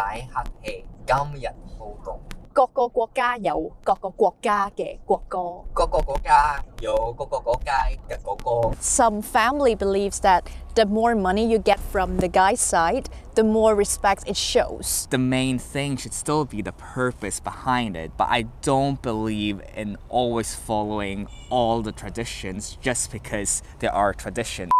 使客氣，今日好凍。各個國家有各個國家嘅國歌。各個國家有各個國家嘅國歌。Some family believes that the more money you get from the guy's side, the more respect it shows. The main thing should still be the purpose behind it, but I don't believe in always following all the traditions just because there are traditions.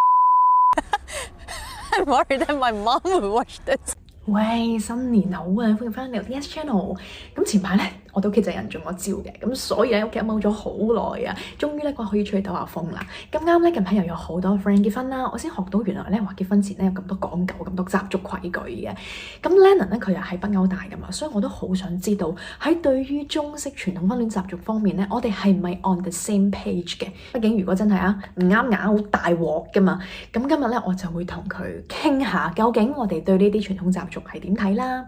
I'm worried that my mom will watch this. 喂，新年好啊！歡迎翻嚟我 DS Channel。咁前排咧，我哋屋企就有人中咗招嘅，咁所以咧屋企踎咗好耐啊，終於咧可以出去兜下風啦。咁啱咧近排又有好多 friend 結婚啦，我先學到原來咧話結婚前咧有咁多講究、咁多習俗規矩嘅。咁 Lennon 咧佢又喺北歐大噶嘛，所以我都好想知道喺對於中式傳統婚戀習俗方面咧，我哋係咪 on the same page 嘅？畢竟如果真係唔啱好大鑊噶嘛。咁今日咧我就會同佢傾下，究竟我哋對呢啲傳統習俗係點睇啦。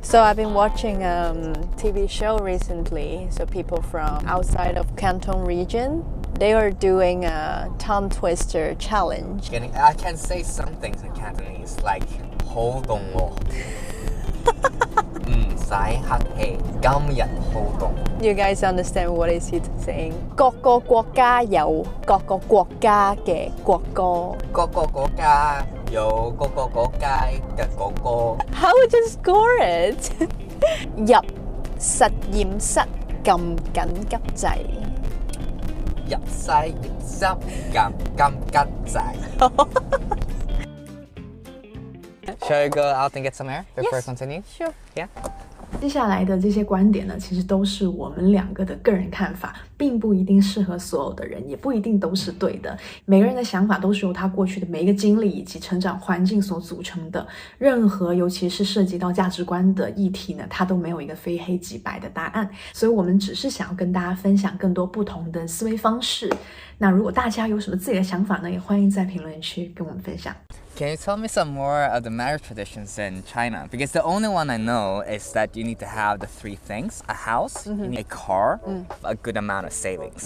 So I've been watching a TV show recently. So people from outside of Canton region, they are doing a tongue twister challenge. I can say some things in Cantonese, like 好凍喎，唔使客氣，今日好凍。You guys understand what is he saying? 各個國家有各個國家嘅國歌。各個國家有各個國家嘅國歌。How would you score it? 入實驗室撳緊急掣。入實驗室撳急掣。Shall we go out and get some air before I continue? Sure. Yeah. 接下来的这些观点呢，其实都是我们两个的个人看法，并不一定适合所有的人，也不一定都是对的。每个人的想法都是由他过去的每一个经历以及成长环境所组成的。任何尤其是涉及到价值观的议题呢，它都没有一个非黑即白的答案。所以我们只是想要跟大家分享更多不同的思维方式。那如果大家有什么自己的想法呢，也欢迎在评论区跟我们分享。Can you tell me some more of the marriage traditions in China? Because the only one I know is that you need to have the three things: a house, you need a car, a good amount of savings.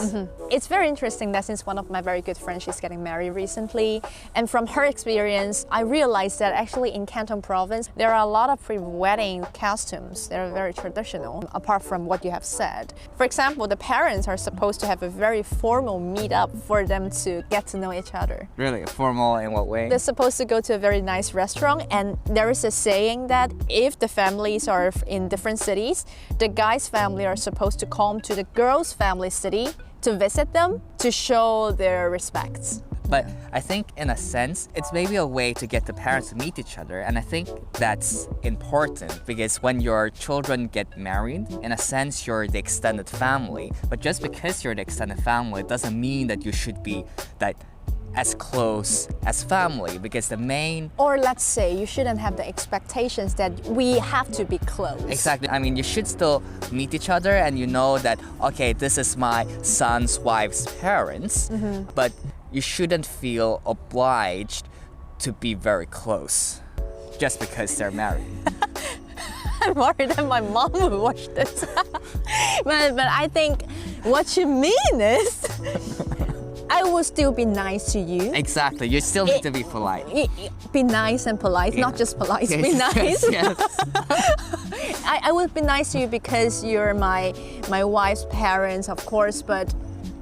It's very interesting that since one of my very good friends, she's getting married recently, and from her experience, I realized that actually in Canton province, there are a lot of pre-wedding costumes. They're very traditional, apart from what you have said. For example, the parents are supposed to have a very formal meet-up for them to get to know each other. Really? Formal in what way? They're supposed to go to a very nice restaurant, and there is a saying that if the families are in different cities, the guy's family are supposed to come to the girl's family city to visit them to show their respects. But I think in a sense, it's maybe a way to get the parents to meet each other. And I think that's important because when your children get married, in a sense, you're the extended family. But just because you're the extended family doesn't mean that you should be as close as family, because the main... Or let's say you shouldn't have the expectations that we have to be close. Exactly. I mean, you should still meet each other and you know that, okay, this is my son's wife's parents, but you shouldn't feel obliged to be very close just because they're married. I'm worried that my mom will watch this. but I think what you mean is I will still be nice to you. Exactly. You still need to be polite. Be nice and polite, not just polite. Yes, be nice. Yes. I will be nice to you because you're my wife's parents, of course, but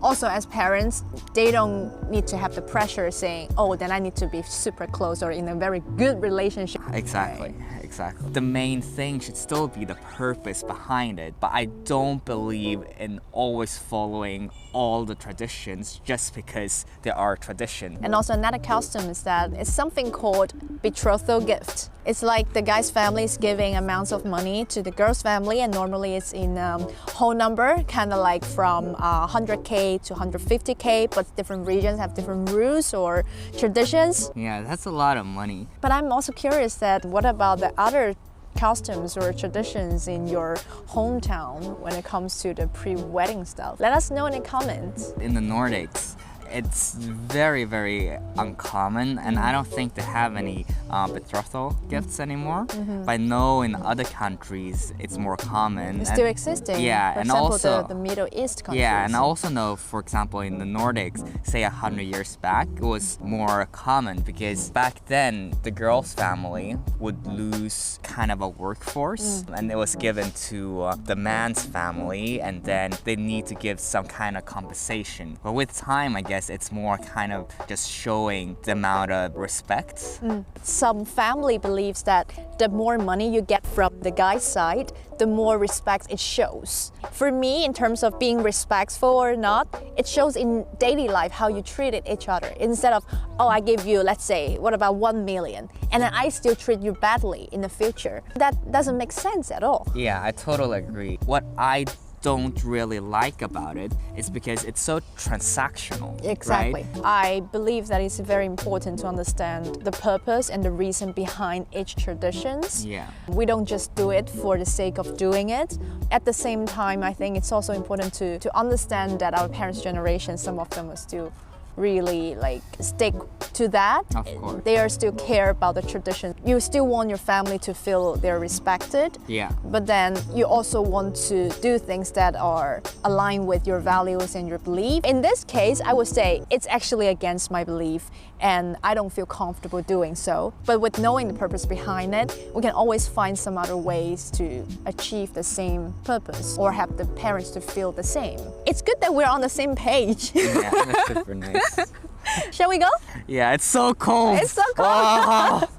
also as parents, they don't need to have the pressure saying, oh, then I need to be super close or in a very good relationship. Exactly. Exactly. The main thing should still be the purpose behind it, but I don't believe in always following all the traditions just because there are traditions. And also another custom is that it's something called betrothal gift. It's like the guy's family is giving amounts of money to the girl's family, and normally it's in whole number, kind of like from 100K to 150K, but different regions have different rules or traditions. Yeah, that's a lot of money. But I'm also curious that what about the other customs or traditions in your hometown when it comes to the pre-wedding stuff? Let us know in the comments. In the Nordics, it's very, very uncommon, and I don't think they have any betrothal gifts anymore. But I know in other countries it's more common. It's still existing. Yeah, For and example, also the Middle East countries. yeah, and I also know, for example, in the Nordics, say 100 years back, it was more common because back then the girl's family would lose kind of a workforce, and it was given to the man's family, and then they need to give some kind of compensation. But with time, I guess it's more kind of just showing the amount of respect. Some family believes that the more money you get from the guy's side, the more respect it shows. For me, in terms of being respectful or not, it shows in daily life how you treated each other. Instead of, oh, I give you, let's say, what about 1 million? And then I still treat you badly in the future. That doesn't make sense at all. Yeah, I totally agree. What I don't really like about it is because it's so transactional. Exactly. Right? I believe that it's very important to understand the purpose and the reason behind each traditions. Yeah. We don't just do it for the sake of doing it. At the same time, I think it's also important to understand that our parents' generation, some of them are still really stick to that. Of course. They are still care about the tradition. You still want your family to feel they're respected. Yeah. But then you also want to do things that are aligned with your values and your belief. In this case, I would say it's actually against my belief and I don't feel comfortable doing so. But with knowing the purpose behind it, we can always find some other ways to achieve the same purpose or have the parents to feel the same. It's good that we're on the same page. Yeah, that's super nice. Shall we go? Yeah, it's so cold. It's so cold.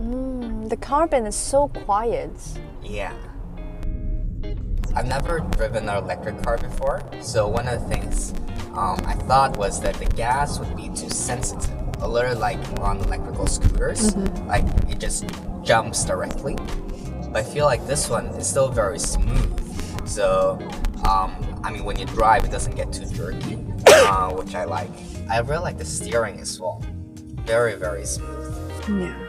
Oh. The carbon is so quiet. Yeah. I've never driven an electric car before, so one of the things I thought was that the gas would be too sensitive. A little like on electrical scooters, like it just jumps directly. But I feel like this one is still very smooth. So, I mean, when you drive, it doesn't get too jerky, which I like. I really like the steering as well. Very, very smooth. Yeah.